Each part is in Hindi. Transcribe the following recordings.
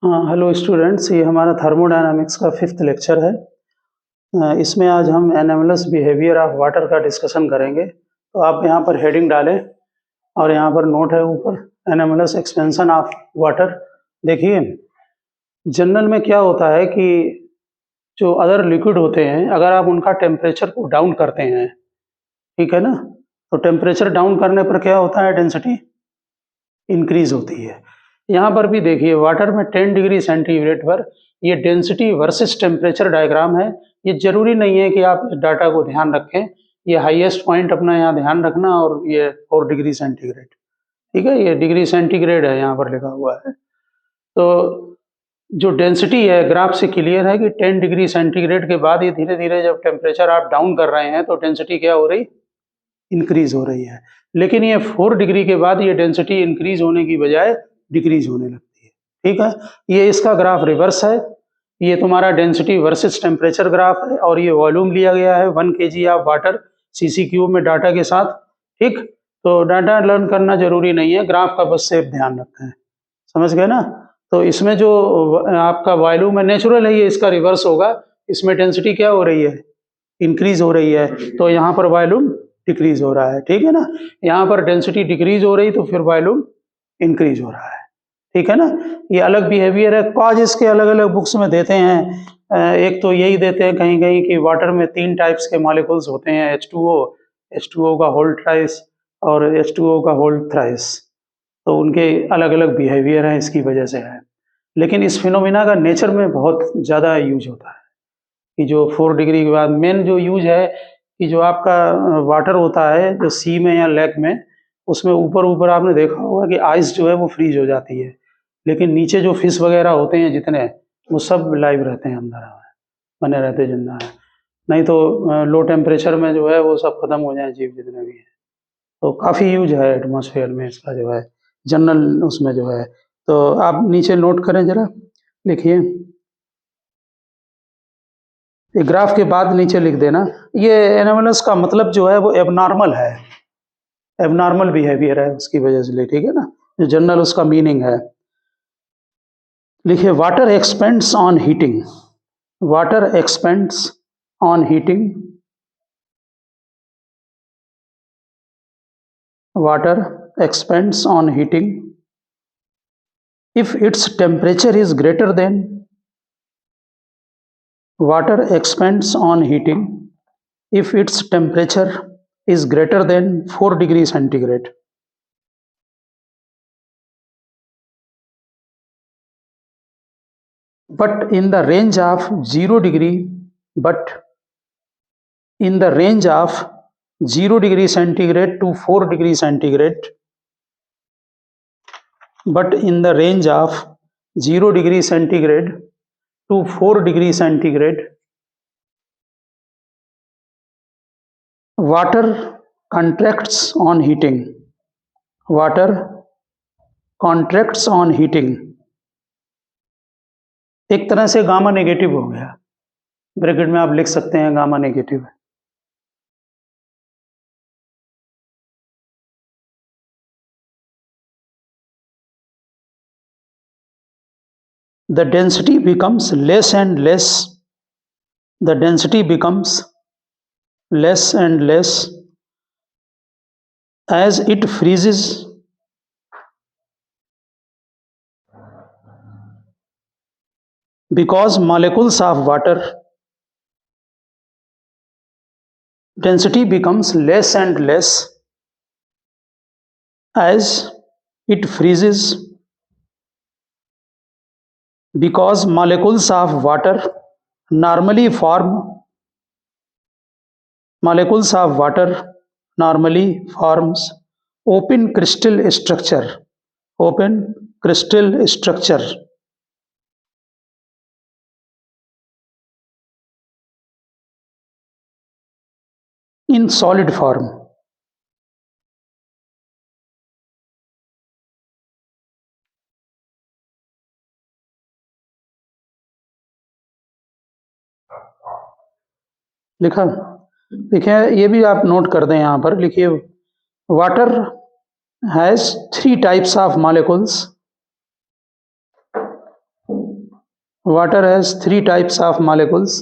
हाँ, हेलो स्टूडेंट्स, ये हमारा थर्मोडायनामिक्स का 5th लेक्चर है। इसमें आज हम एनोमलस बिहेवियर ऑफ वाटर का डिस्कशन करेंगे। तो आप यहाँ पर हेडिंग डालें और यहाँ पर नोट है ऊपर, एनोमलस एक्सपेंशन ऑफ वाटर। देखिए, जनरल में क्या होता है कि जो अदर लिक्विड होते हैं, अगर आप उनका टेम्परेचर को डाउन करते हैं, ठीक है ना, तो टेम्परेचर डाउन करने पर क्या होता है, डेंसिटी इंक्रीज होती है। यहाँ पर भी देखिए, वाटर में 10 डिग्री सेंटीग्रेड पर ये डेंसिटी वर्सेस टेम्परेचर डायग्राम है। ये जरूरी नहीं है कि आप इस डाटा को ध्यान रखें, ये हाईएस्ट पॉइंट अपना यहाँ ध्यान रखना, और ये 4 डिग्री सेंटीग्रेड, ठीक है, ये डिग्री सेंटीग्रेड है यहाँ पर लिखा हुआ है। तो जो डेंसिटी है ग्राफ से क्लियर है कि 10 डिग्री सेंटीग्रेड के बाद ये धीरे धीरे जब टेम्परेचर आप डाउन कर रहे हैं तो डेंसिटी क्या हो रही, इंक्रीज हो रही है। लेकिन ये 4 डिग्री के बाद ये डेंसिटी इंक्रीज होने की बजाय डिक्रीज होने लगती है, ठीक है। ये इसका ग्राफ रिवर्स है, ये तुम्हारा डेंसिटी वर्सेस टेम्परेचर ग्राफ है, और ये वॉल्यूम लिया गया है 1 kg of water CC cube में डाटा के साथ, ठीक। तो डाटा लर्न करना जरूरी नहीं है, ग्राफ का बस सिर्फ ध्यान रखते हैं, समझ गए ना। तो इसमें जो आपका वॉल्यूम है नेचुरल है, ये इसका रिवर्स होगा, इसमें डेंसिटी क्या हो रही है, इंक्रीज हो रही है, तो यहाँ पर वॉल्यूम डिक्रीज हो रहा है, ठीक है ना। यहाँ पर डेंसिटी डिक्रीज हो रही तो फिर वॉल्यूम इंक्रीज हो रहा है, ठीक है ना। ये अलग बिहेवियर है, कॉज इसके अलग अलग बुक्स में देते हैं। एक तो यही देते हैं कहीं कहीं कि वाटर में 3 टाइप्स के मॉलिक्यूल्स होते हैं, H2O का होल ट्राइस और H2O का होल थ्राइस, तो उनके अलग अलग बिहेवियर हैं, इसकी वजह से है। लेकिन इस फिनोमिना का नेचर में बहुत ज़्यादा यूज होता है कि जो 4 डिग्री के बाद मेन जो यूज है कि जो आपका वाटर होता है जो सी में या लेक में, उसमें ऊपर ऊपर आपने देखा होगा कि आइस जो है वो फ्रीज हो जाती है, लेकिन नीचे जो फिश वगैरह होते हैं जितने, वो सब लाइव रहते हैं, अंदर बने रहते जिंदा है। नहीं तो लो टेम्परेचर में जो है वो सब खत्म हो जाए, जीव जितने भी हैं। तो काफ़ी यूज है एटमॉस्फेयर में इसका, जो है जनरल उसमें जो है। तो आप नीचे नोट करें जरा, लिखिए, ये ग्राफ के बाद नीचे लिख देना, ये एनोमलस का मतलब जो है वो एबनॉर्मल है, एबनॉर्मल बिहेवियर है, उसकी वजह से, ठीक है ना, जो जनरल उसका मीनिंग है। लिखिए, water expends on heating, water expends on heating, water expands on heating if its temperature is greater than, water expands on heating if its temperature is greater than 4 degree centigrade. But in the range of 0 degree, but in the range of 0 degree centigrade to 4 degree centigrade, but in the range of 0 degree centigrade to 4 degree centigrade, water contracts on heating, water contracts on heating, एक तरह से गामा नेगेटिव हो गया, ब्रैकेट में आप लिख सकते हैं gamma negative. The density becomes less and less, the density becomes less and less as it freezes because molecules of water, density becomes less and less as it freezes because molecules of water normally form, molecules of water normally forms open crystal structure, open crystal structure in solid form. लिखा, देखिए ये भी आप नोट कर दें, यहाँ पर लिखिए, water has 3 types of molecules, water has 3 types of molecules.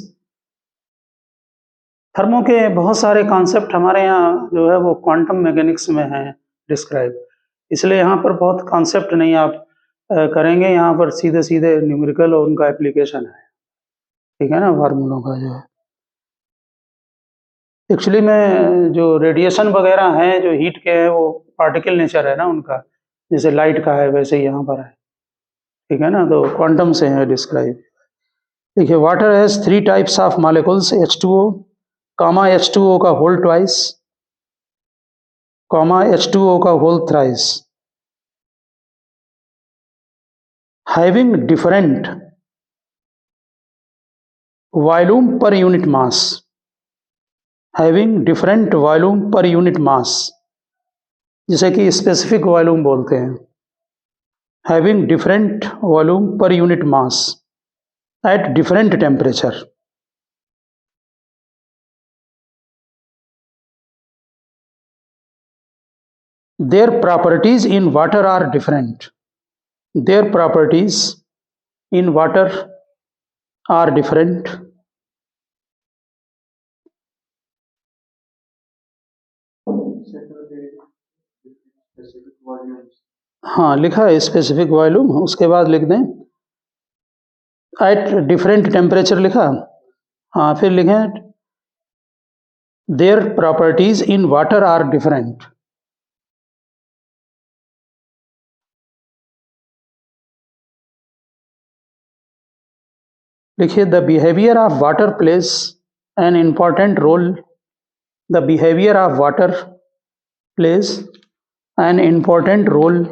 Thermo के बहुत सारे कॉन्सेप्ट हमारे यहाँ जो है वो क्वांटम मैकेनिक्स में हैं डिस्क्राइब, इसलिए यहाँ पर बहुत कॉन्सेप्ट नहीं आप करेंगे, यहाँ पर सीधे सीधे न्यूमेरिकल और उनका एप्लीकेशन है, ठीक है ना, फार्मूलों का जो है। एक्चुअली में जो रेडिएशन वगैरह हैं जो हीट के हैं वो पार्टिकल नेचर है ना उनका, जैसे लाइट का है वैसे ही यहाँ पर है, ठीक है ना, तो क्वांटम से है डिस्क्राइब। देखिए, water has 3 types of molecules, H2O, comma H2O का होल ट्वाइस, कामा H2O का whole thrice, having different volume per unit mass, having different volume per unit mass, जिसे कि स्पेसिफिक वॉल्यूम बोलते हैं, having different volume per unit mass at different temperature. Their properties in water are different. Their properties in water are different. हाँ, लिखा है स्पेसिफिक वॉल्यूम, उसके बाद लिख दें एट डिफरेंट टेम्परेचर लिखा, हाँ फिर लिखें their properties in water are different. लिखिए the behaviour of water plays an important role, the behaviour of water plays an important role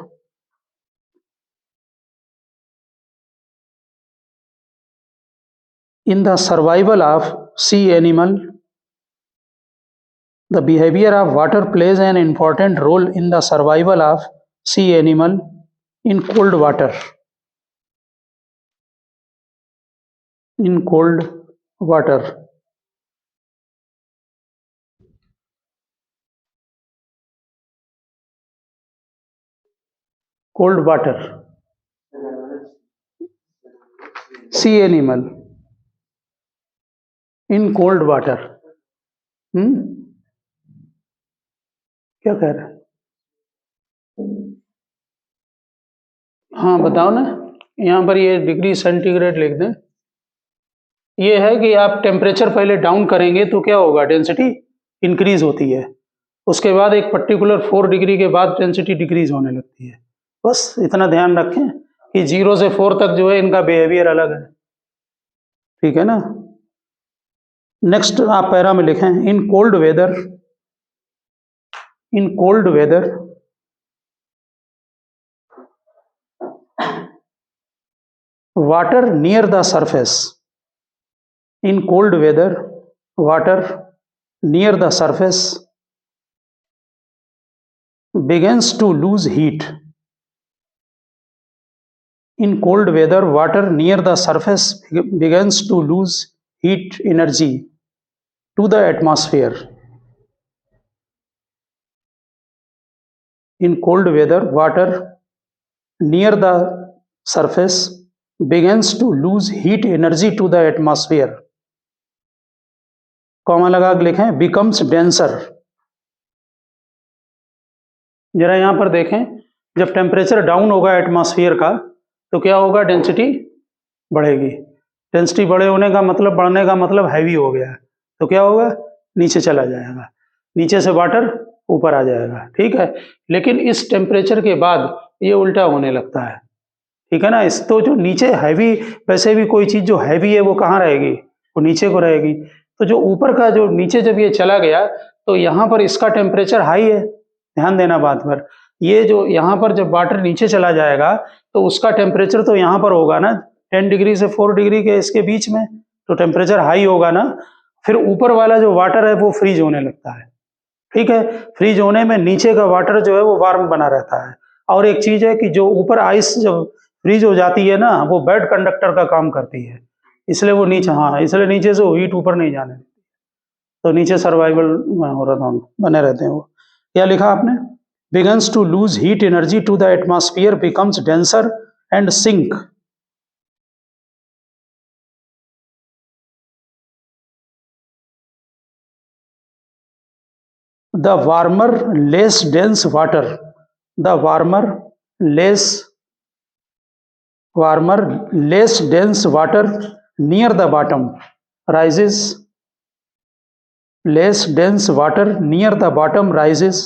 in the survival of sea animal. The behavior of water plays an important role in the survival of sea animal in cold water. In cold water. Cold water. Sea animal in cold water. क्या कह रहे हैं? हाँ बताओ ना, यहाँ पर ये डिग्री सेंटीग्रेड लिख दें। ये है कि आप टेम्परेचर पहले डाउन करेंगे तो क्या होगा, डेंसिटी इंक्रीज होती है, उसके बाद एक पर्टिकुलर 4 डिग्री के बाद डेंसिटी डिक्रीज होने लगती है। बस इतना ध्यान रखें कि 0 से 4 तक जो है इनका बिहेवियर अलग है, ठीक है ना। नेक्स्ट आप पैरा में लिखें in cold weather, in cold weather water near the surface, in cold weather water near the surface begins to lose heat. In cold weather water near the surface begins to lose heat energy to the atmosphere. In cold weather water near the surface begins to lose heat energy to the atmosphere. Comma लगा के लिखें बिकम्स डेंसर। जरा यहां पर देखें, जब टेम्परेचर डाउन होगा एटमॉस्फेयर का तो क्या होगा, डेंसिटी बढ़ेगी। डेंसिटी बड़े होने का मतलब, बढ़ने का मतलब हैवी हो गया, तो क्या होगा, नीचे चला जाएगा, नीचे से वाटर ऊपर आ जाएगा, ठीक है। लेकिन इस टेम्परेचर के बाद ये उल्टा होने लगता है, ठीक है ना। इस तो जो नीचे हैवी, वैसे भी कोई चीज जो हैवी है वो कहाँ रहेगी, वो नीचे को रहेगी। तो जो ऊपर का जो नीचे जब ये चला गया तो यहाँ पर इसका टेम्परेचर हाई है, ध्यान देना बात पर। ये जो यहाँ पर जब वाटर नीचे चला जाएगा तो उसका टेम्परेचर तो यहाँ पर होगा ना 10 डिग्री से 4 डिग्री के इसके बीच में, तो टेम्परेचर हाई होगा ना। फिर ऊपर वाला जो वाटर है वो फ्रीज होने लगता है, ठीक है। फ्रीज होने में नीचे का वाटर जो है वो वार्म बना रहता है। और एक चीज है कि जो ऊपर आइस जब फ्रीज हो जाती है ना, वो बेड कंडक्टर का काम करती है, इसलिए वो नीचे, हाँ इसलिए नीचे से हीट ऊपर नहीं जाने, तो नीचे सर्वाइवल हो रहा था, बने रहते हैं वो। क्या लिखा आपने, begins to lose heat energy to the atmosphere, becomes denser and sink. the warmer less dense water, the warmer less dense water near the bottom rises, less dense water near the bottom rises,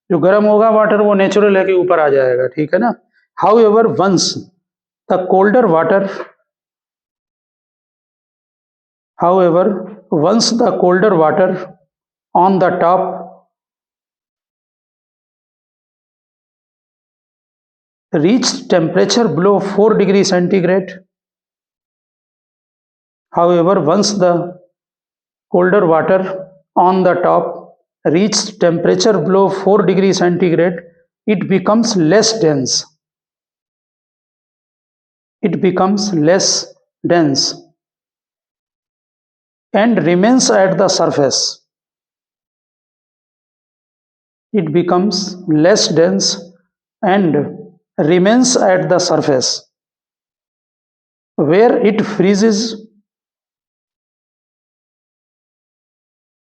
जो गर्म होगा वाटर वो नेचुरल है कि ऊपर आ जाएगा, ठीक है ना। However once the colder water, however once the colder water on the top reached temperature below 4 degrees centigrade, however once the colder water on the top reaches temperature below 4 degrees centigrade, it becomes less dense, it becomes less dense and remains at the surface, it becomes less dense and remains at the surface, where it freezes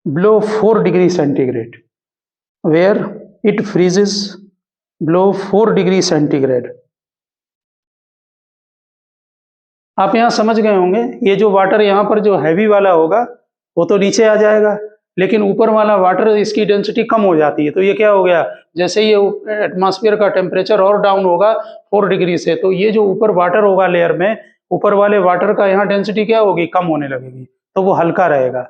below 4 degrees centigrade, where it freezes below 4 degrees centigrade. आप यहाँ समझ गए होंगे, ये जो वाटर यहाँ पर जो हैवी वाला होगा वो तो नीचे आ जाएगा, लेकिन ऊपर वाला वाटर इसकी डेंसिटी कम हो जाती है, तो ये क्या हो गया, जैसे ये एटमॉस्फेयर का टेम्परेचर और डाउन होगा 4 डिग्री से, तो ये जो ऊपर वाटर होगा लेयर में, ऊपर वाले वाटर का यहाँ डेंसिटी क्या होगी, कम होने लगेगी, तो वो हल्का रहेगा,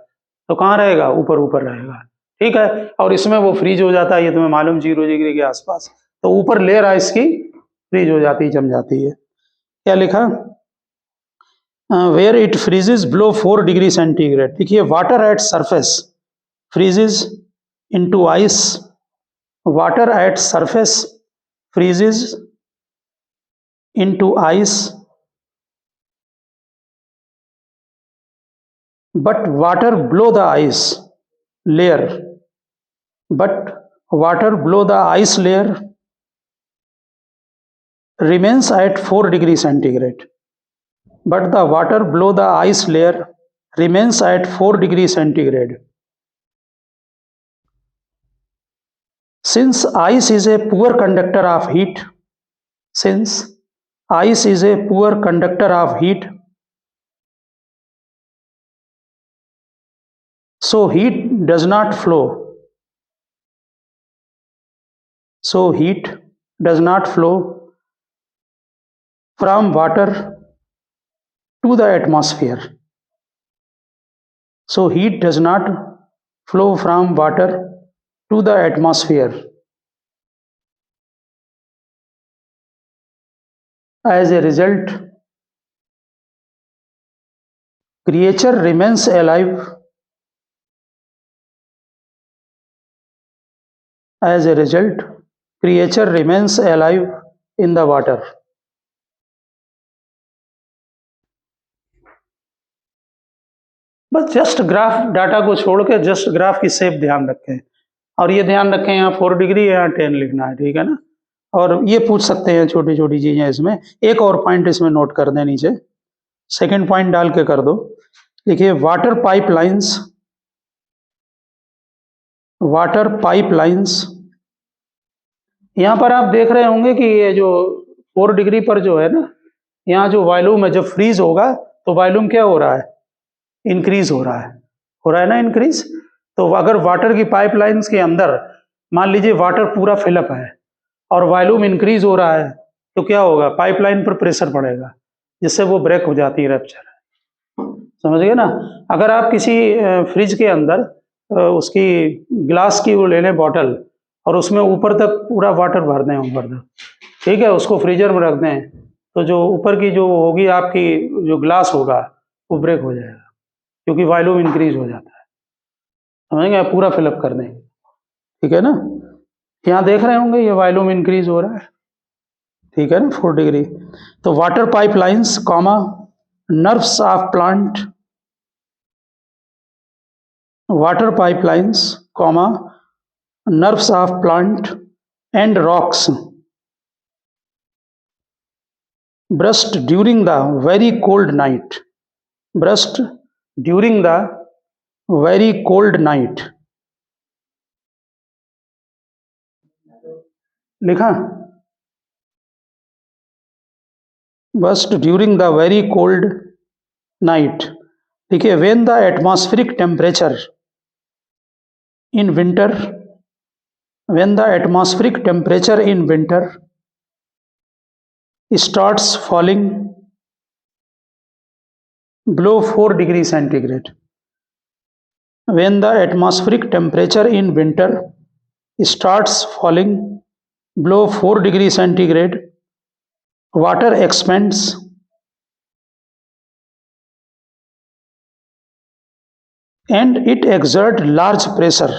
तो कहाँ रहेगा, ऊपर ऊपर रहेगा, ठीक है। और इसमें वो फ्रीज हो जाता है, ये तुम्हें मालूम 0 डिग्री के आसपास, तो ऊपर लेयर आइस की फ्रीज हो जाती है, जम जाती है। क्या लिखा, where it freezes below 4 degree centigrade। देखिए water at surface freezes into ice, water at surface freezes into ice, but water below the ice layer, but water below the ice layer remains at 4 degree centigrade, but the water below the ice layer remains at 4 degree centigrade. Since ice is a poor conductor of heat, since ice is a poor conductor of heat, so heat does not flow, so heat does not flow from water to the atmosphere, so heat does not flow from water to the atmosphere. As a result, creature remains alive, as a result, creature remains alive in the water. बस जस्ट ग्राफ डाटा को छोड़ के जस्ट ग्राफ की शेप ध्यान रखें, और ये ध्यान रखें यहाँ 4 डिग्री है, यहाँ 10 लिखना है, ठीक है ना। और ये पूछ सकते हैं छोटी छोटी चीजें इसमें। एक और पॉइंट इसमें नोट कर दें नीचे, सेकंड पॉइंट डाल के कर दो। देखिए वाटर पाइपलाइंस, वाटर पाइपलाइंस, यहाँ पर आप देख रहे होंगे कि ये जो 4 डिग्री पर जो है ना, यहाँ जो वॉल्यूम है जब फ्रीज होगा तो वॉल्यूम क्या हो रहा है, इंक्रीज हो रहा है ना, इंक्रीज। तो अगर वाटर की पाइपलाइंस के अंदर मान लीजिए वाटर पूरा फिलअप है और वॉल्यूम इंक्रीज हो रहा है, तो क्या होगा, पाइपलाइन पर प्रेशर पड़ेगा जिससे वो ब्रेक हो जाती है, रप्चर, समझ गए ना। अगर आप किसी फ्रिज के अंदर उसकी ग्लास की वो ले लें बॉटल और उसमें ऊपर तक पूरा वाटर भर दें ऊपर तक, ठीक है, उसको फ्रीजर में रख दें, तो जो ऊपर की जो होगी आपकी जो ग्लास होगा वो ब्रेक हो जाएगा, क्योंकि वॉल्यूम इंक्रीज हो जाता है, समझेंगे, आप पूरा फिलअप कर दें, ठीक है ना। यहाँ देख रहे होंगे ये वॉल्यूम इंक्रीज हो रहा है, ठीक है ना, 4 डिग्री। तो water pipelines comma nerves of plant, water pipelines comma nerves of plant and rocks burst during the very cold night, burst during the very cold night, लिखा burst during the very cold night. देखिए when the atmospheric temperature in winter, when the atmospheric temperature in winter starts falling below 4 degrees centigrade, when the atmospheric temperature in winter starts falling below 4 degrees centigrade, water expands and it exerts large pressure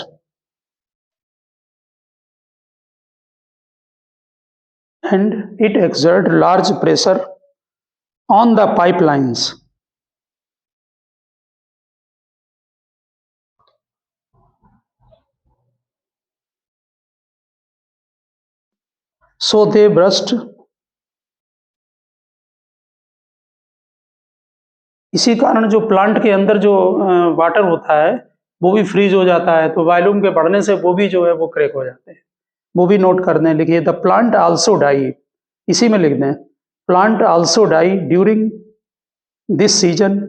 on the pipelines. So they burst. इसी कारण जो प्लांट के अंदर जो वाटर होता है वो भी फ्रीज हो जाता है, तो वॉल्यूम के बढ़ने से वो भी जो है वो क्रैक हो जाते हैं, वो भी नोट कर दें। लिखिए द प्लांट आल्सो डाई, इसी में लिख दें plant also die during this season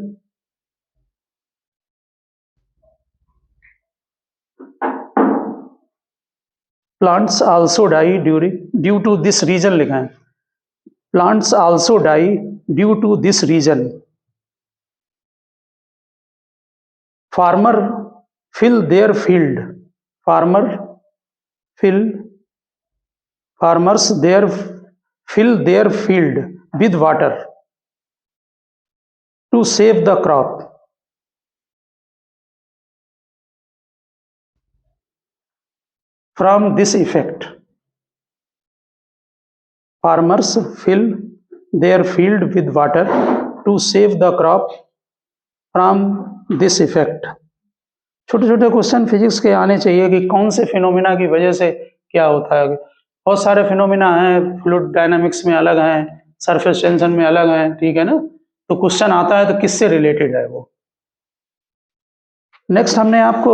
plants also die due to this reason, लिखा है plants also die due to this reason. Farmers fill their field with water to save the crop. From this effect, farmers fill their field with water to save the crop from this effect. छोटे छोटे क्वेश्चन फिजिक्स के आने चाहिए कि कौन से फिनोमिना की वजह से क्या होता है। बहुत सारे फिनोमिना हैं, फ्लूइड डायनामिक्स में अलग हैं, सरफेस टेंशन में अलग हैं, ठीक है ना। तो क्वेश्चन आता है तो किससे रिलेटेड है वो। नेक्स्ट हमने आपको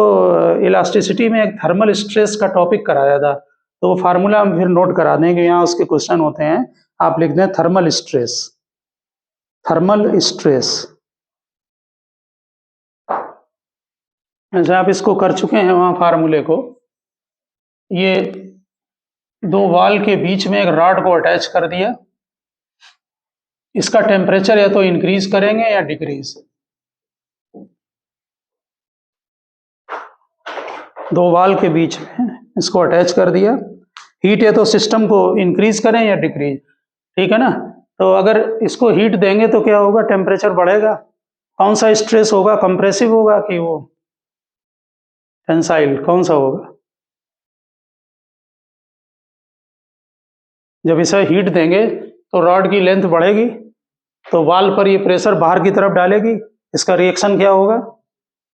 इलास्टिसिटी में एक थर्मल स्ट्रेस का टॉपिक कराया था, तो वो फार्मूला हम फिर नोट करा दें कि यहाँ उसके क्वेश्चन होते हैं। आप लिख दें थर्मल स्ट्रेस, जैसे आप इसको कर चुके हैं वहाँ फार्मूले को। ये दो वॉल के बीच में एक रॉड को अटैच कर दिया, इसका टेम्परेचर या तो इंक्रीज करेंगे या डिक्रीज। दो वॉल के बीच में इसको अटैच कर दिया, हीट या तो सिस्टम को इंक्रीज करें या डिक्रीज, ठीक है ना। तो अगर इसको हीट देंगे तो क्या होगा, टेम्परेचर बढ़ेगा। कौन सा स्ट्रेस होगा, कंप्रेसिव होगा कि वो टेंसाइल, कौन सा होगा। जब इसे हीट देंगे तो रॉड की लेंथ बढ़ेगी, तो वॉल पर ये प्रेशर बाहर की तरफ डालेगी, इसका रिएक्शन क्या होगा,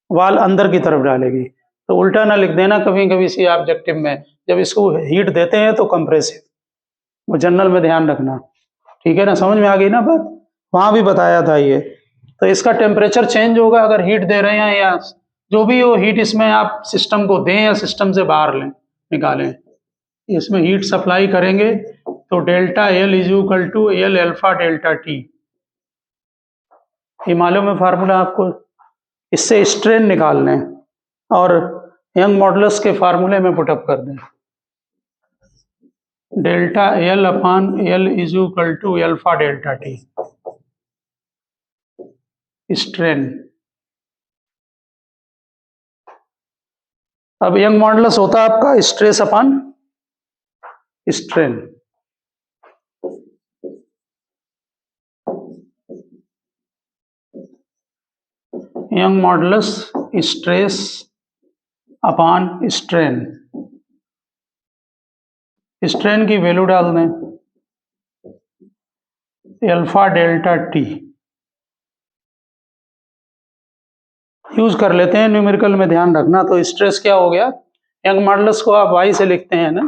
वॉल अंदर की तरफ डालेगी। तो उल्टा ना लिख देना कभी कभी सी ऑब्जेक्टिव में, जब इसको हीट देते हैं तो कंप्रेसिव, वो जनरल में ध्यान रखना, ठीक है ना। समझ में आ गई ना बात, वहां भी बताया था ये। तो इसका टेम्परेचर चेंज होगा अगर हीट दे रहे हैं, या जो भी हो हीट इसमें आप सिस्टम को दें या सिस्टम से बाहर लें, निकालें। इसमें हीट सप्लाई करेंगे तो delta L is equal to L alpha delta T, ये मालूम है फार्मूला आपको। इससे स्ट्रेन निकालने और यंग मॉडुलस के फार्मूले में पुटअप कर दें, delta L upon L is equal to alpha delta T, strain. अब यंग मॉडुलस होता है आपका stress upon strain. Young modulus stress upon strain, strain की वैल्यू डाल दें अल्फा डेल्टा टी, यूज कर लेते हैं न्यूमेरिकल में, ध्यान रखना। तो स्ट्रेस क्या हो गया, यंग मॉडुलस को आप वाई से लिखते हैं ना,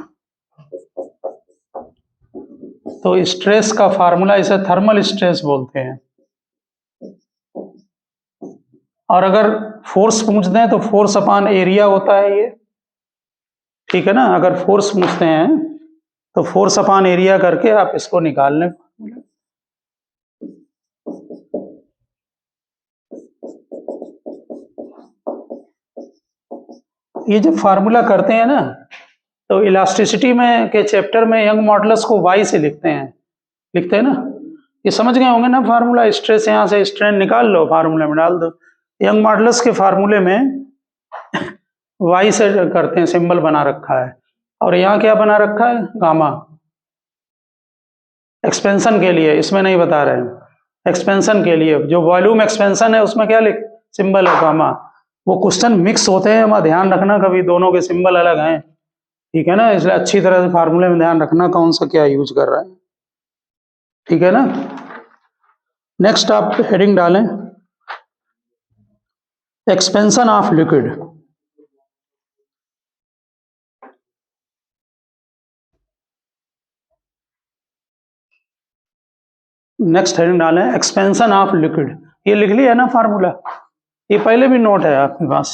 तो स्ट्रेस का फार्मूला इसे थर्मल स्ट्रेस बोलते हैं। और अगर फोर्स पूछ दें तो फोर्स अपॉन एरिया होता है ये, ठीक है ना। अगर फोर्स पूछते हैं तो फोर्स अपॉन एरिया करके आप इसको निकाल लें। ये जब फार्मूला करते हैं ना तो इलास्टिसिटी में के चैप्टर में यंग मॉडुलस को वाई से लिखते हैं ना। ये समझ गए होंगे ना फार्मूला। स्ट्रेस यहाँ से स्ट्रेन निकाल लो, फार्मूले में डाल दो। यंग मॉडुलस के फार्मूले में वाई से करते हैं, सिंबल बना रखा है। और यहाँ क्या बना रखा है? गामा। एक्सपेंशन के लिए, इसमें नहीं बता रहे हैं, एक्सपेंशन के लिए जो वॉल्यूम एक्सपेंशन है उसमें क्या लिख सिंबल है? गामा। वो क्वेश्चन मिक्स होते हैं, वहाँ ध्यान रखना कभी दोनों के सिंबल अलग हैं, ठीक है ना। इसलिए अच्छी तरह से फार्मूले में ध्यान रखना कौन सा क्या यूज कर रहा है, ठीक है ना। नेक्स्ट आप हेडिंग डालें expansion of liquid. Next heading डालें एक्सपेंशन ऑफ लिक्विड। ये लिख लिया है ना फार्मूला, ये पहले भी नोट है आपके पास।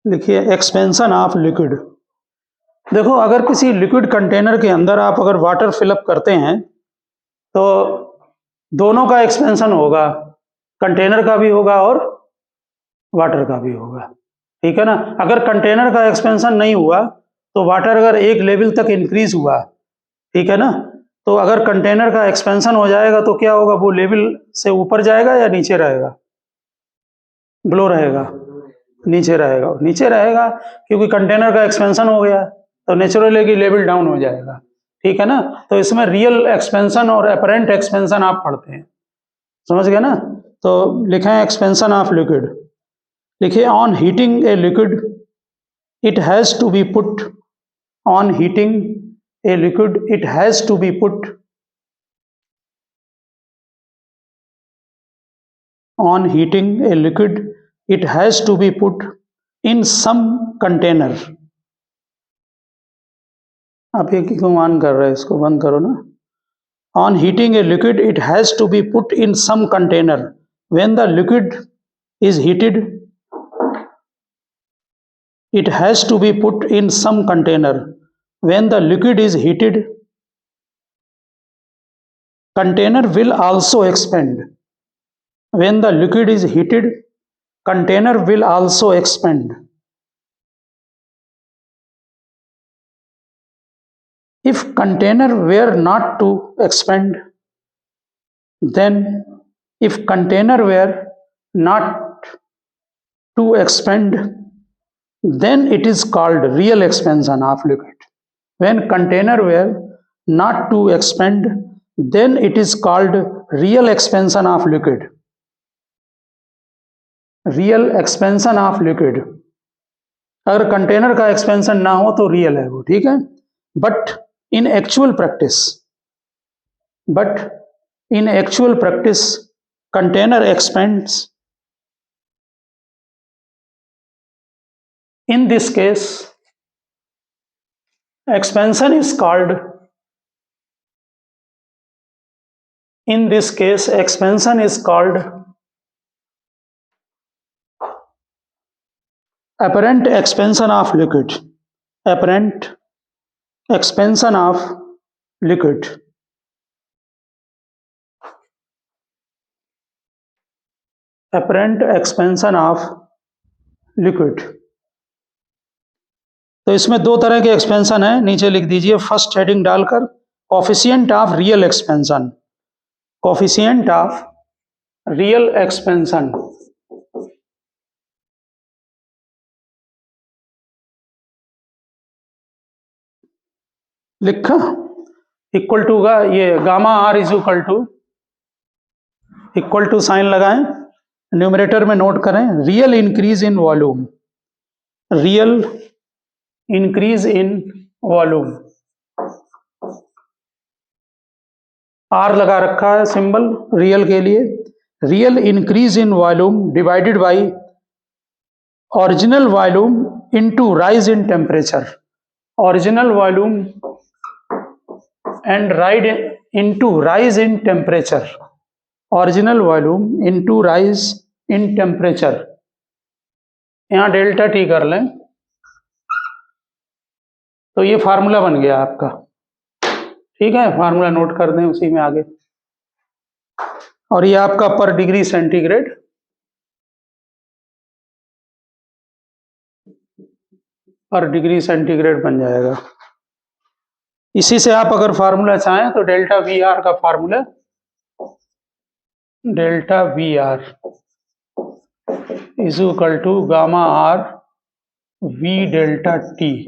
लिखिए एक्सपेंशन ऑफ लिक्विड। देखो, अगर किसी लिक्विड कंटेनर के अंदर आप अगर वाटर फिलअप करते हैं तो दोनों का एक्सपेंशन होगा, कंटेनर का भी होगा और वाटर का भी होगा, ठीक है ना। अगर कंटेनर का एक्सपेंशन नहीं हुआ तो वाटर अगर एक लेवल तक इंक्रीज हुआ, ठीक है ना, तो अगर कंटेनर का एक्सपेंशन हो जाएगा तो क्या होगा? वो लेवल से ऊपर जाएगा या नीचे रहेगा? ग्लो रहेगा, नीचे रहेगा। नीचे रहेगा क्योंकि कंटेनर का एक्सपेंशन हो गया, तो नेचुरली कि लेवल डाउन हो जाएगा, ठीक है ना। तो इसमें रियल एक्सपेंशन और अपरेंट एक्सपेंशन आप पढ़ते हैं, समझ गए ना। तो लिखें एक्सपेंशन ऑफ लिक्विड। लिखिए on heating a liquid it has to be put, on heating a liquid it has to be put, on heating a liquid it has to be put in some container। आप ये क्यों ऑन कर रहे हैं? इसको बंद करो ना। on heating a liquid it has to be put in some container when the liquid is heated it has to be put in some container when the liquid is heated container will also expand, when the liquid is heated container will also expand। if container were not to expand, then if container were not to expand then it is called real expansion of liquid। when container were not to expand then it is called real expansion of liquid। Real expansion of liquid, अगर कंटेनर का एक्सपेंशन ना हो तो रियल है वो, ठीक है। But in actual practice container expends, in this case expansion is called, in this case expansion is called apparent expansion of liquid, apparent expansion of liquid। apparent expansion of liquid। तो इसमें दो तरह के एक्सपेंशन है, नीचे लिख दीजिए फर्स्ट हेडिंग डालकर coefficient of real expansion, coefficient of real expansion. लिखा इक्वल टू का ये gamma R is equal to sign लगाएं, न्यूमरेटर में नोट करें real increase in volume, real increase in volume. R लगा रखा है सिंबल रियल के लिए, real increase in volume divided by original volume into rise in temperature. Original volume and into rise in temperature. Original volume into rise in temperature. यहाँ डेल्टा टी कर लें तो ये फार्मूला बन गया आपका। ठीक है, फार्मूला नोट कर दें उसी में आगे। और ये आपका पर डिग्री सेंटीग्रेड बन जाएगा। इसी से आप अगर फार्मूला चाहें तो डेल्टा वी आर का formula, delta V R is equal to gamma R V delta T,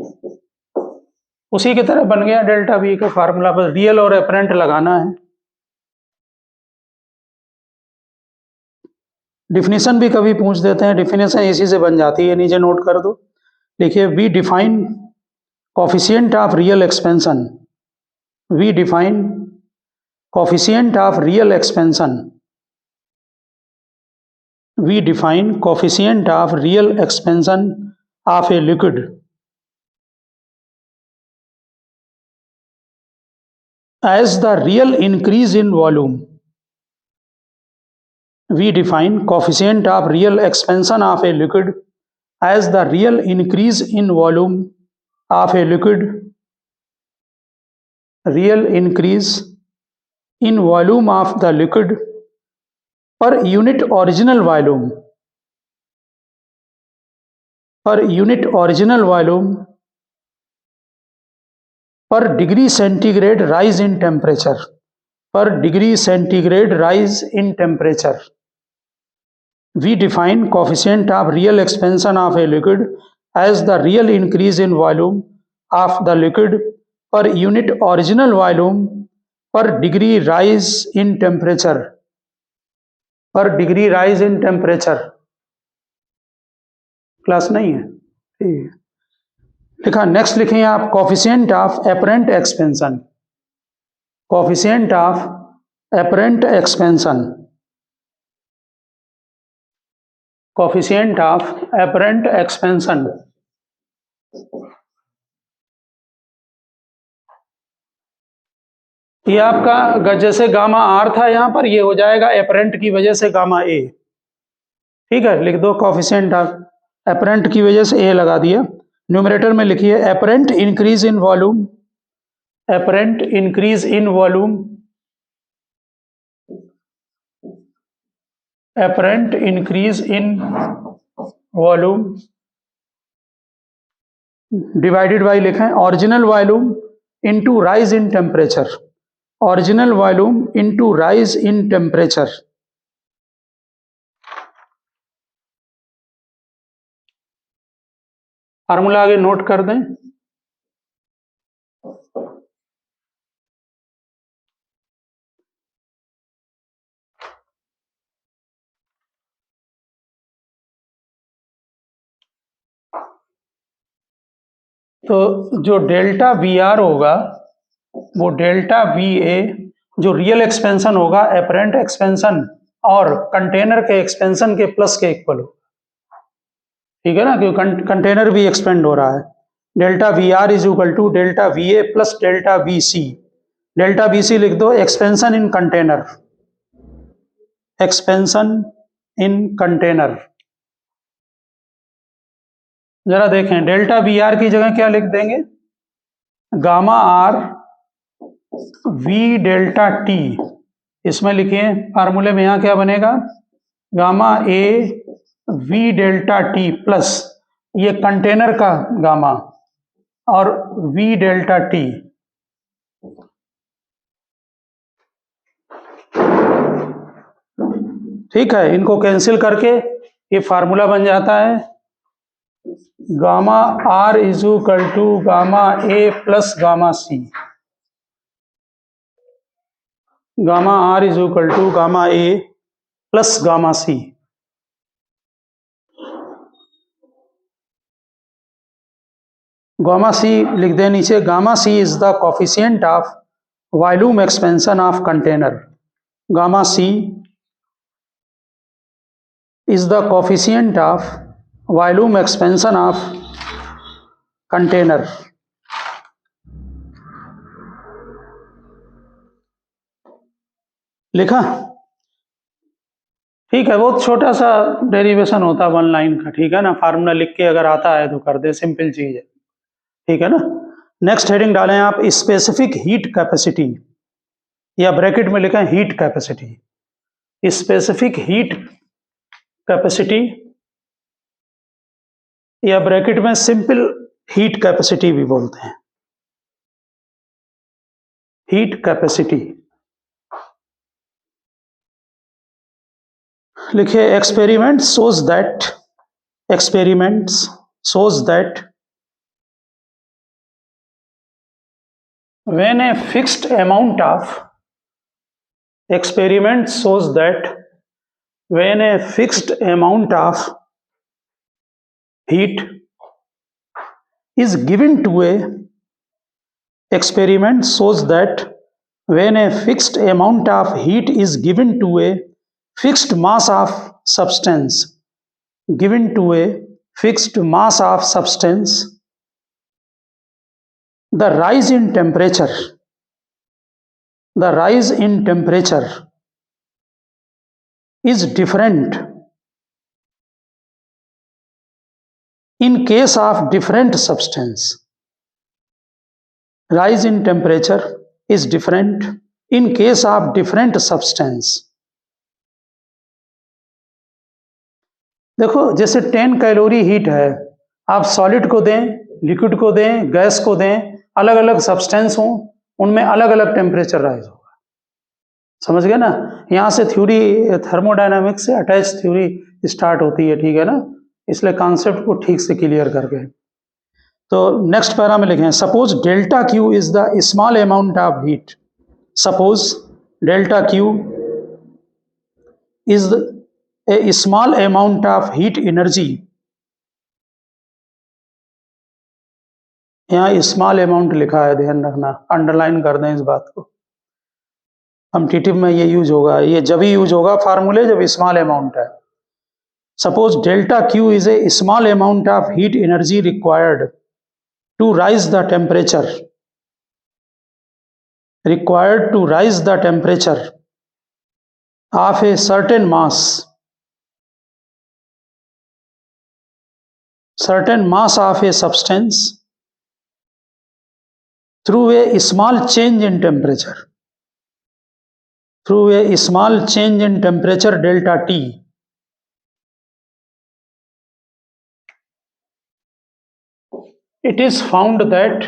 उसी की तरह बन गया डेल्टा वी का फार्मूला, बस रियल और एपरेंट लगाना है। डिफिनेशन भी कभी पूछ देते हैं, डिफिनेशन इसी से बन जाती है, नीचे नोट कर दो। देखिए, we define coefficient of real expansion, we define coefficient of real expansion, we define coefficient of real expansion of a liquid as the real increase in volume. We define coefficient of real expansion of a liquid as the real increase in volume of a liquid, real increase in volume of the liquid per unit original volume, per unit original volume per degree centigrade rise in temperature, per degree centigrade rise in temperature. We define coefficient of real expansion of a liquid as the real increase in volume of the liquid per unit original volume per degree rise in temperature, पर degree rise in temperature. Class नहीं है, ठीक है, लिखा। नेक्स्ट लिखें आप coefficient of apparent expansion, coefficient of apparent expansion, coefficient of apparent expansion. ये आपका जैसे गामा आर था यहाँ पर, ये हो जाएगा एपरेंट की वजह से गामा ए। ठीक है, लिख दो कोफिशिएंट ऑफ एपरेंट की वजह से ए लगा दिया। न्यूमरेटर में लिखिए apparent increase in volume, apparent increase in volume, apparent increase in volume divided by लिखें original volume into rise in temperature, original volume into rise in temperature. Formula आगे नोट कर दें। तो जो डेल्टा वी आर होगा वो डेल्टा वी ए, जो रियल एक्सपेंशन होगा एपरेंट एक्सपेंशन और कंटेनर के एक्सपेंशन के प्लस के इक्वल हो। ठीक है ना, क्योंकि कंटेनर भी एक्सपेंड हो रहा है। Delta V R is equal to delta V A plus delta V C. Delta V C लिख दो expansion in container, expansion in container. जरा देखें, डेल्टा वी आर की जगह क्या लिख देंगे, gamma R V delta T. इसमें लिखिए फार्मूले में, यहां क्या बनेगा, gamma A V delta T plus ये कंटेनर का गामा और वी डेल्टा टी। ठीक है, इनको कैंसिल करके ये फार्मूला बन जाता है gamma R is equal to gamma A plus gamma C. Gamma R is equal to gamma A plus gamma C. Gamma C लिख दें नीचे, gamma C is the coefficient of volume expansion of container. Gamma C is the coefficient of volume expansion of container. लिखा? ठीक है, बहुत छोटा सा डेरिवेशन होता है 1 लाइन का, ठीक है ना। फार्मूला लिख के अगर आता है तो कर दे, सिंपल चीज है, ठीक है ना। नेक्स्ट हेडिंग डालें आप स्पेसिफिक हीट कैपेसिटी, या ब्रैकेट में लिखें heat capacity. Specific heat capacity या ब्रैकेट में सिंपल हीट कैपेसिटी भी बोलते हैं, हीट कैपेसिटी। लिखिए experiment shows that when a fixed amount of heat is given to a fixed mass of substance, the rise in temperature is different in case of different substance. Rise in temperature is different in case of different substance. देखो, जैसे 10 कैलोरी हीट है, आप सॉलिड को दें, लिक्विड को दें, गैस को दें, अलग अलग सब्सटेंस हों, उनमें अलग अलग टेम्परेचर राइज होगा। समझ गए ना। यहाँ से थ्योरी थर्मोडायनामिक्स से अटैच थ्योरी स्टार्ट होती है, ठीक है ना। इसलिए कॉन्सेप्ट को ठीक से क्लियर करके। तो नेक्स्ट पैरा में लिखें suppose delta Q is the small amount of heat. Suppose delta Q is a small amount of heat energy. यहाँ स्मॉल अमाउंट लिखा है, ध्यान रखना, अंडरलाइन कर दें इस बात को। कॉम्पिटिटिव में ये यूज होगा, ये जब ही यूज होगा फार्मूले जब स्मॉल अमाउंट है। Suppose delta Q is a small amount of heat energy required to rise the temperature of a certain mass of a substance through a small change in temperature, delta T. It is found that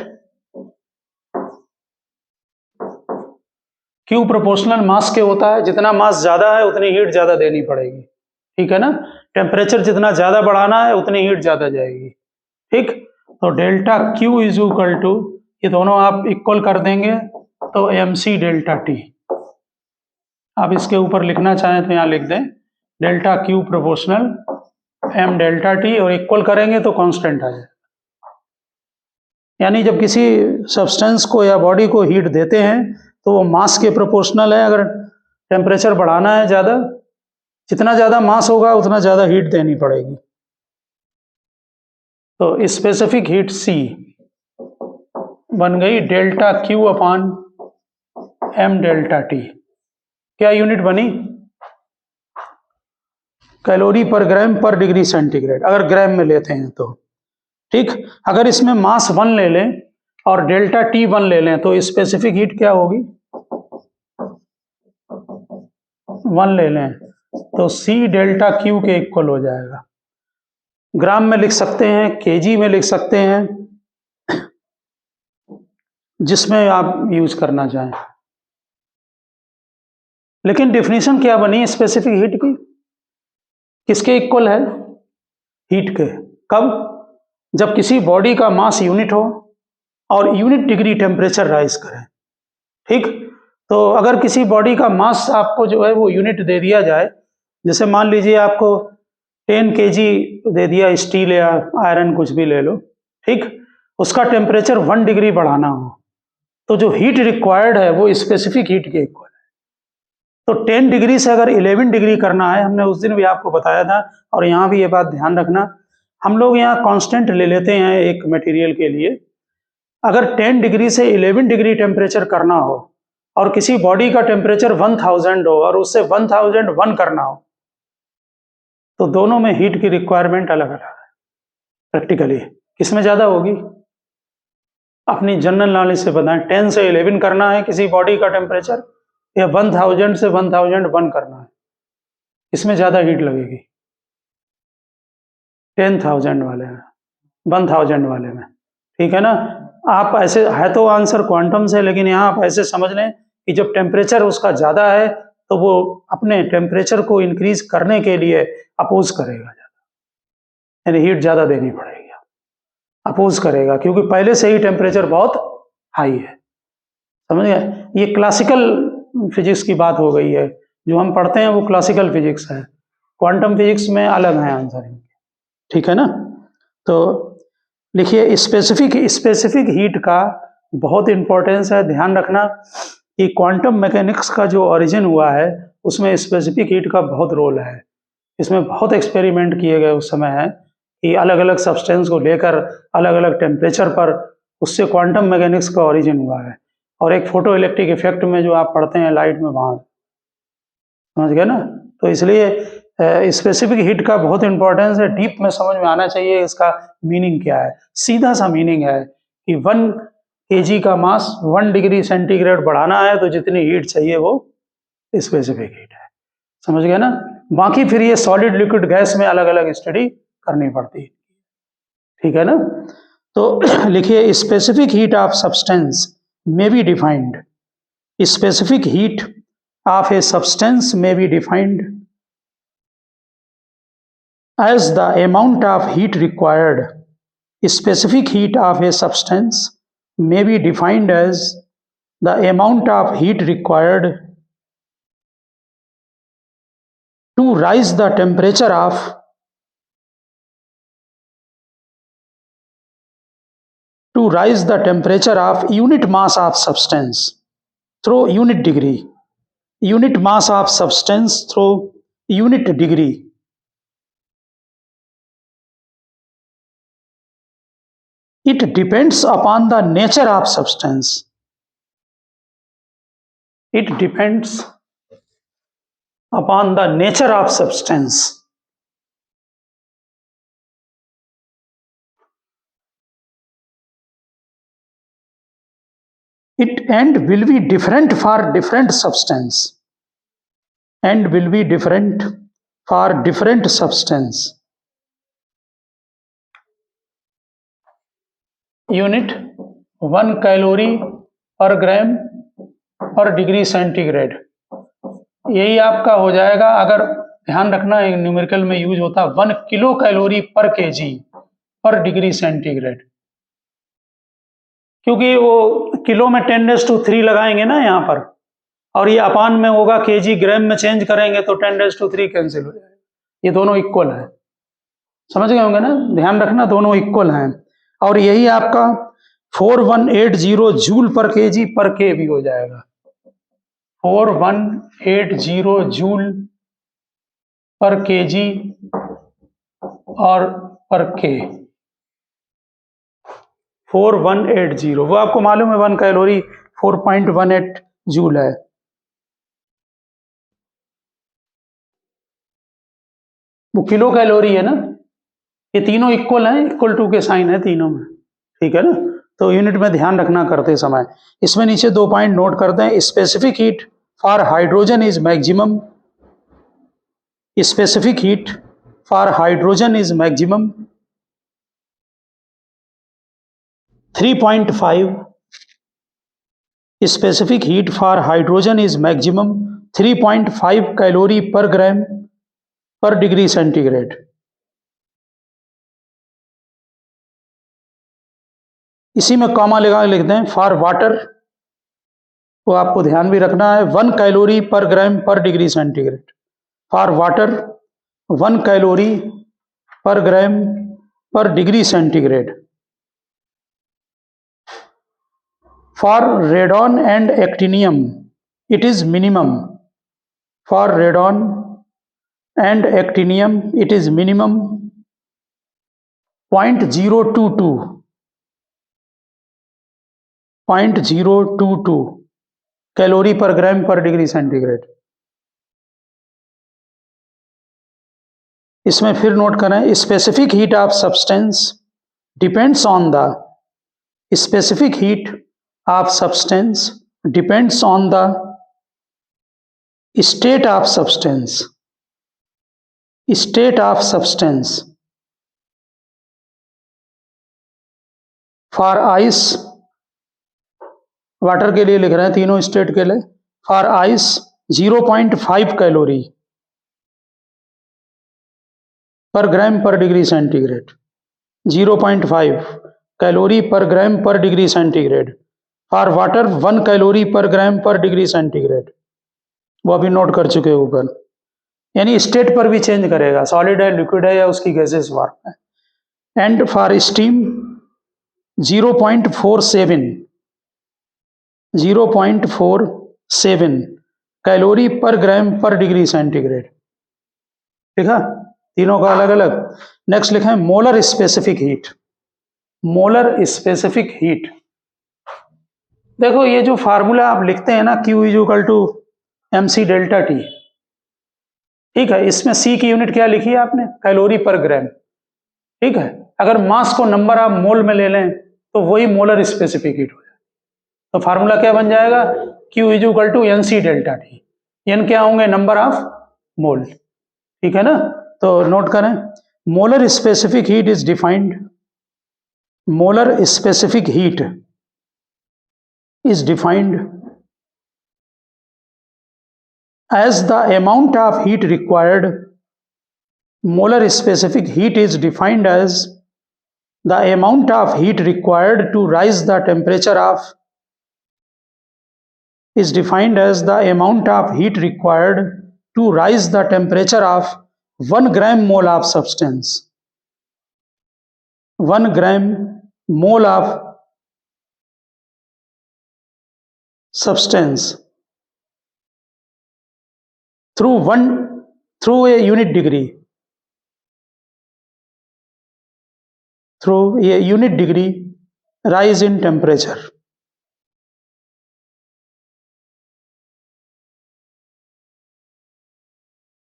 Q proportional mass के होता है, जितना मास ज्यादा है उतनी हीट ज्यादा देनी पड़ेगी, ठीक है ना। टेम्परेचर जितना ज्यादा बढ़ाना है उतनी हीट ज्यादा जाएगी, ठीक। तो delta Q is equal to, ये दोनों आप इक्वल कर देंगे तो mc डेल्टा T। आप इसके ऊपर लिखना चाहें तो यहाँ लिख दें delta Q proportional m delta T, और इक्वल करेंगे तो कांस्टेंट आ जाए। यानी जब किसी सब्सटेंस को या बॉडी को हीट देते हैं तो वो मास के प्रोपोर्शनल है। अगर टेम्परेचर बढ़ाना है ज़्यादा, जितना ज़्यादा मास होगा उतना ज़्यादा हीट देनी पड़ेगी। तो स्पेसिफिक हीट C बन गई delta Q upon m delta T। क्या यूनिट बनी? कैलोरी पर ग्राम पर डिग्री सेंटीग्रेड, अगर ग्राम में लेते हैं तो, ठीक। अगर इसमें मास 1 ले लें और डेल्टा T 1 ले लें तो स्पेसिफिक हीट क्या होगी? 1 ले लें तो C डेल्टा Q के इक्वल हो जाएगा। ग्राम में लिख सकते हैं, केजी में लिख सकते हैं, जिसमें आप यूज करना चाहें। लेकिन डेफिनेशन क्या बनी स्पेसिफिक हीट की? किसके इक्वल है? हीट के। कब? जब किसी बॉडी का मास यूनिट हो और यूनिट डिग्री टेम्परेचर राइज करे, ठीक। तो अगर किसी बॉडी का मास आपको जो है वो यूनिट दे दिया जाए, जैसे मान लीजिए आपको 10 kg दे दिया, स्टील या आयरन कुछ भी ले लो, ठीक। उसका टेम्परेचर 1 डिग्री बढ़ाना हो तो जो हीट रिक्वायर्ड है वो स्पेसिफिक हीट के इक्वल है। तो 10 डिग्री से अगर 11 डिग्री करना है, हमने उस दिन भी आपको बताया था और यहाँ भी ये बात ध्यान रखना, हम लोग यहाँ कांस्टेंट ले लेते हैं एक मटेरियल के लिए। अगर 10 डिग्री से 11 डिग्री टेम्परेचर करना हो और किसी बॉडी का टेम्परेचर 1000 हो और उससे 1001 करना हो, तो दोनों में हीट की रिक्वायरमेंट अलग अलग है। प्रैक्टिकली किसमें ज़्यादा होगी? अपनी जनरल नॉलेज से बताएं, 10 से 11 करना है किसी बॉडी का टेम्परेचर या 1000 से 1001 करना है, इसमें ज़्यादा हीट लगेगी? 10,000 वाले में, 1000 वाले में, ठीक है ना। आप ऐसे है तो आंसर क्वांटम से, लेकिन यहाँ आप ऐसे समझ लें कि जब टेम्परेचर उसका ज़्यादा है तो वो अपने टेम्परेचर को इंक्रीज करने के लिए अपोज करेगा ज़्यादा, यानी हीट ज़्यादा देनी पड़ेगी, अपोज करेगा, क्योंकि पहले से ही टेम्परेचर बहुत हाई है। समझ गए? ये क्लासिकल फिजिक्स की बात हो गई है, जो हम पढ़ते हैं वो क्लासिकल फिजिक्स है, क्वांटम फिजिक्स में अलग है आंसर, ठीक है ना। तो लिखिए, स्पेसिफिक हीट का बहुत इंपॉर्टेंस है। ध्यान रखना कि क्वांटम मैकेनिक्स का जो ओरिजिन हुआ है उसमें स्पेसिफिक हीट का बहुत रोल है। इसमें बहुत एक्सपेरिमेंट किए गए उस समय है कि अलग अलग सब्सटेंस को लेकर अलग अलग टेम्परेचर पर, उससे क्वांटम मैकेनिक्स का ओरिजिन हुआ है। और एक फोटो इलेक्ट्रिक इफेक्ट में जो आप पढ़ते हैं लाइट में, वहाँ समझ गए ना। तो इसलिए स्पेसिफिक हीट का बहुत इंपॉर्टेंस है, डीप में समझ में आना चाहिए इसका मीनिंग क्या है। सीधा सा मीनिंग है कि 1 kg का मास 1 डिग्री सेंटीग्रेड बढ़ाना है तो जितनी हीट चाहिए वो स्पेसिफिक हीट है। समझ गए ना। बाकी फिर ये सॉलिड लिक्विड गैस में अलग अलग स्टडी करनी पड़ती है, ठीक है ना। तो लिखिए, specific heat of substance may be defined. Specific heat of a substance may be defined as the amount of heat required. Specific heat of a substance may be defined as the amount of heat required to raise the temperature of unit mass of substance through unit degree. Unit mass of substance through unit degree. It depends upon the nature of substance. It depends upon the nature of substance. It and will be different for different substance. And will be different for different substance. Unit 1 calorie पर ग्राम पर डिग्री सेंटीग्रेड, यही आपका हो जाएगा। अगर ध्यान रखना, एक न्यूमेरिकल में यूज होता है 1 किलो कैलोरी पर केजी पर डिग्री सेंटीग्रेड, क्योंकि वो किलो में 10⁻³ लगाएंगे ना यहाँ पर, और ये अपान में होगा, केजी ग्राम में चेंज करेंगे तो 10⁻³ कैंसिल हो जाएगा। ये दोनों इक्वल है, समझ गए होंगे ना। ध्यान रखना, दोनों इक्वल हैं। और यही आपका 4180 जूल पर केजी पर के भी हो जाएगा। 4180 जूल पर केजी और पर के, 4180, वो आपको मालूम है 1 कैलोरी 4.18 जूल है। वो किलो कैलोरी है ना। ये तीनों इक्वल हैं, इक्वल टू के साइन है तीनों में, ठीक है ना। तो यूनिट में ध्यान रखना करते समय। इसमें नीचे 2 पॉइंट नोट करते हैं। Specific heat for hydrogen is maximum. Specific heat for hydrogen is maximum 3.5। Specific heat for hydrogen is maximum 3.5 calorie पर ग्राम पर डिग्री सेंटीग्रेड। इसी में कॉमा लगा लिखते हैं फॉर वाटर, वो आपको ध्यान भी रखना है, 1 कैलोरी पर ग्राम पर degree centigrade. For water 1 calorie पर ग्राम पर degree centigrade. For radon and actinium it is minimum. For radon and actinium it is minimum 0.022 calorie पर ग्राम पर डिग्री सेंटीग्रेड। इसमें फिर नोट करें, specific heat of substance depends on the specific heat of substance depends on the state of substance for ice, water के लिए लिख रहे हैं तीनों स्टेट के लिए, फॉर आइस 0.5 कैलोरी पर ग्राम पर डिग्री सेंटीग्रेड, 0.5 कैलोरी पर ग्राम पर degree centigrade. For water 1 calorie पर ग्राम पर डिग्री सेंटीग्रेड, वो अभी नोट कर चुके हैं ऊपर। यानी स्टेट पर भी चेंज करेगा, सॉलिड है, लिक्विड है, या उसकी गैसेस फॉर्म है। एंड फॉर स्टीम 0.47 कैलोरी पर ग्राम पर डिग्री सेंटीग्रेड। ठीक है, तीनों का अलग अलग। नेक्स्ट लिखा है molar specific heat. Molar specific heat, देखो ये जो फार्मूला आप लिखते हैं ना, Q = mc डेल्टा T, ठीक है, इसमें C की यूनिट क्या लिखी है आपने, कैलोरी पर ग्राम। ठीक है, अगर मास को नंबर ऑफ मोल में ले लें तो वही मोलर स्पेसिफिक हीट हो जाए। तो फार्मूला क्या बन जाएगा, Q = nc delta T। n क्या होंगे, नंबर ऑफ मोल। ठीक है ना, तो नोट करें, molar specific heat is defined, molar specific heat is defined as the amount of heat required. Molar specific heat is defined as the amount of heat required to rise the temperature of, is defined as the amount of heat required to rise the temperature of 1 gram mole of substance, 1 gram mole of substance through a unit degree, through a unit degree rise in temperature।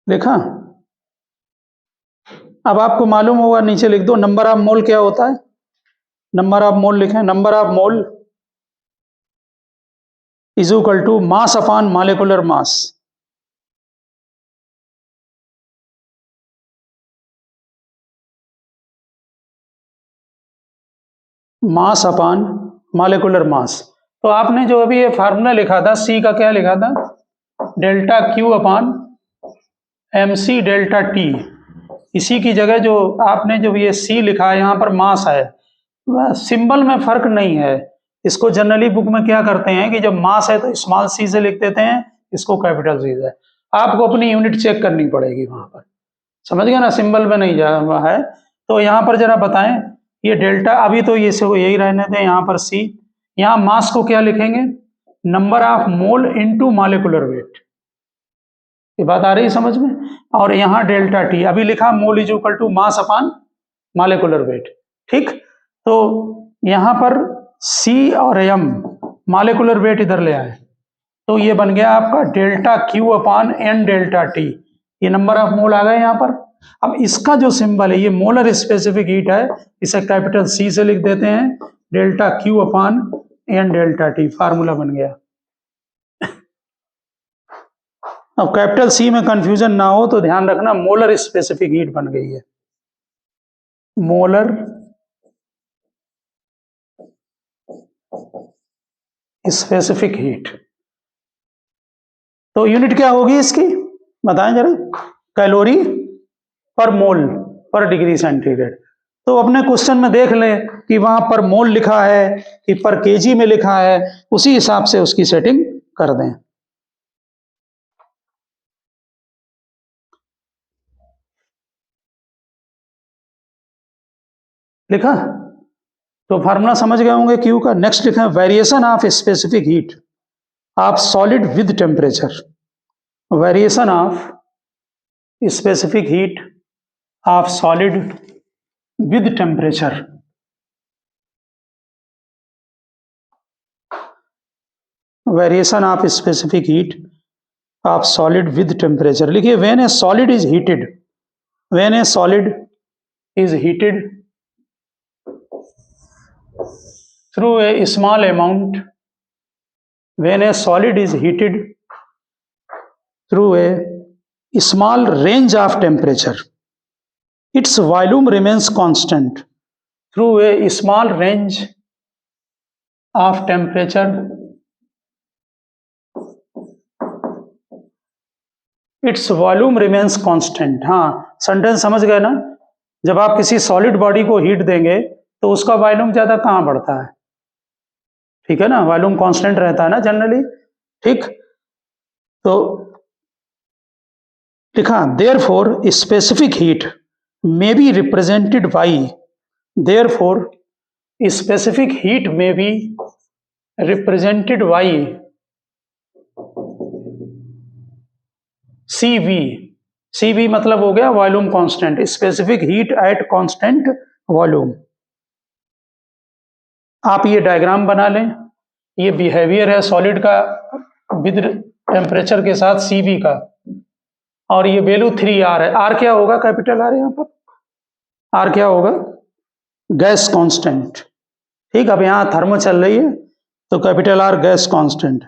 लिखा, अब आपको मालूम होगा, नीचे लिख दो नंबर ऑफ मोल क्या होता है। नंबर ऑफ मोल लिखें, number of mole is equal to mass upon molecular mass. Mass upon molecular mass. तो आपने जो अभी ये फार्मूला लिखा था, सी का क्या लिखा था, delta Q upon mc delta T. इसी की जगह जो आपने जो ये सी लिखा है, यहाँ पर मास है, सिंबल में फर्क नहीं है। इसको जनरली बुक में क्या करते हैं कि जब मास है तो स्मॉल सी से लिख देते हैं, इसको कैपिटल सी से। आपको अपनी यूनिट चेक करनी पड़ेगी वहां पर, समझ गया ना, सिंबल में नहीं जा रहा है। तो यहाँ पर जरा बताएं, ये डेल्टा अभी तो ये से यही रहने दें, यहाँ पर सी, यहाँ मास को क्या लिखेंगे, number of mole into molecular weight. ये बात आ रही समझ में। और यहाँ डेल्टा टी अभी लिखा, mole is equal to mass upon molecular weight. ठीक, तो यहाँ पर सी और एम मॉलिक्यूलर वेट इधर ले आए, तो ये बन गया आपका delta Q upon N delta T. ये नंबर ऑफ मोल आ गए यहाँ पर। अब इसका जो सिंबल है, ये मोलर स्पेसिफिक हीट है, इसे कैपिटल सी से लिख देते हैं, delta Q upon N delta T, formula बन गया। अब कैपिटल सी में कंफ्यूजन ना हो तो ध्यान रखना, मोलर स्पेसिफिक हीट बन गई है, मोलर स्पेसिफिक हीट। तो यूनिट क्या होगी इसकी, बताएं जरा, कैलोरी पर मोल पर डिग्री सेंटीग्रेड। तो अपने क्वेश्चन में देख लें कि वहां पर मोल लिखा है कि पर केजी में लिखा है, उसी हिसाब से उसकी सेटिंग कर दें। लिखा, तो फार्मूला समझ गए होंगे क्यू का। नेक्स्ट लिखा है variation of specific heat of solid with temperature, variation of specific heat of solid with temperature. Variation of specific heat of solid with temperature. लिखिए when a solid is heated, when a solid is heated through a small amount, when a solid is heated through a small range of temperature, its volume remains constant. Through a small range of temperature, its volume remains constant. हाँ, सेंटेंस समझ गए ना? जब आप किसी सॉलिड बॉडी को हीट देंगे तो उसका वॉल्यूम ज्यादा कहाँ बढ़ता है? ठीक है ना, वॉल्यूम कांस्टेंट रहता है ना जनरली. ठीक, तो लिखा therefore specific heat may be represented by, therefore specific heat may be represented by CV. CV मतलब हो गया volume constant, specific heat at constant volume. आप ये डायग्राम बना लें, ये बिहेवियर है सॉलिड का विद टेम्परेचर के साथ CV का, और ये वैल्यू 3R है. R क्या होगा? कैपिटल R यहाँ पर. R क्या होगा? Gas constant. ठीक, अब यहाँ थर्मो चल रही है तो कैपिटल R गैस कांस्टेंट.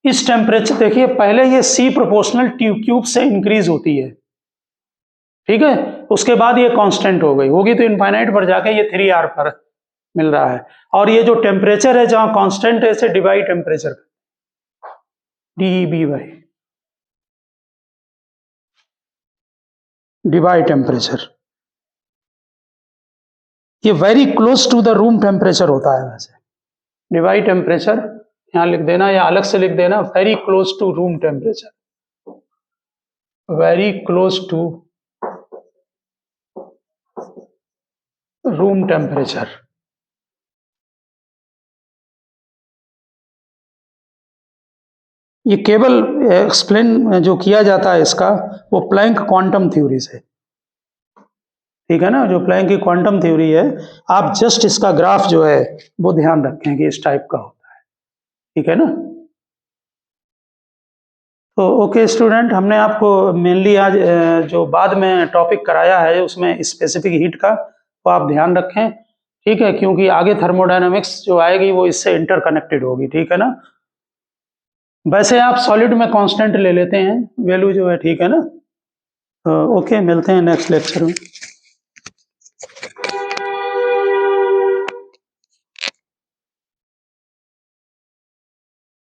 इस टेम्परेचर देखिए, पहले ये C प्रोपोर्शनल क्यूब से इंक्रीज होती है, ठीक है, उसके बाद ये कांस्टेंट हो गई होगी तो इनफाइनाइट पर जाके ये 3R पर मिल रहा है. और ये जो टेम्परेचर है जहां कांस्टेंट है इसे divide temperature, DEB by divide temperature. ये very close to the room temperature होता है. वैसे डिवाइड टेम्परेचर यहां लिख देना या अलग से लिख देना, very close to room temperature, very close to room temperature. ये केवल एक्सप्लेन जो किया जाता है इसका वो प्लैंक क्वांटम थ्योरी से. ठीक है ना, जो प्लैंक की क्वांटम थ्योरी है, आप जस्ट इसका ग्राफ जो है वो ध्यान रखें कि इस टाइप का होता है. ठीक है ना. तो ओके स्टूडेंट, हमने आपको मेनली आज जो बाद में टॉपिक कराया है उसमें स्पेसिफिक हीट का, तो आप ध्यान रखें. ठीक है, क्योंकि आगे थर्मोडायनामिक्स जो आएगी वो इससे इंटरकनेक्टेड होगी. ठीक है ना. वैसे आप सॉलिड में कांस्टेंट ले लेते हैं वैल्यू जो है. ठीक है ना. तो ओके, मिलते हैं नेक्स्ट लेक्चर में.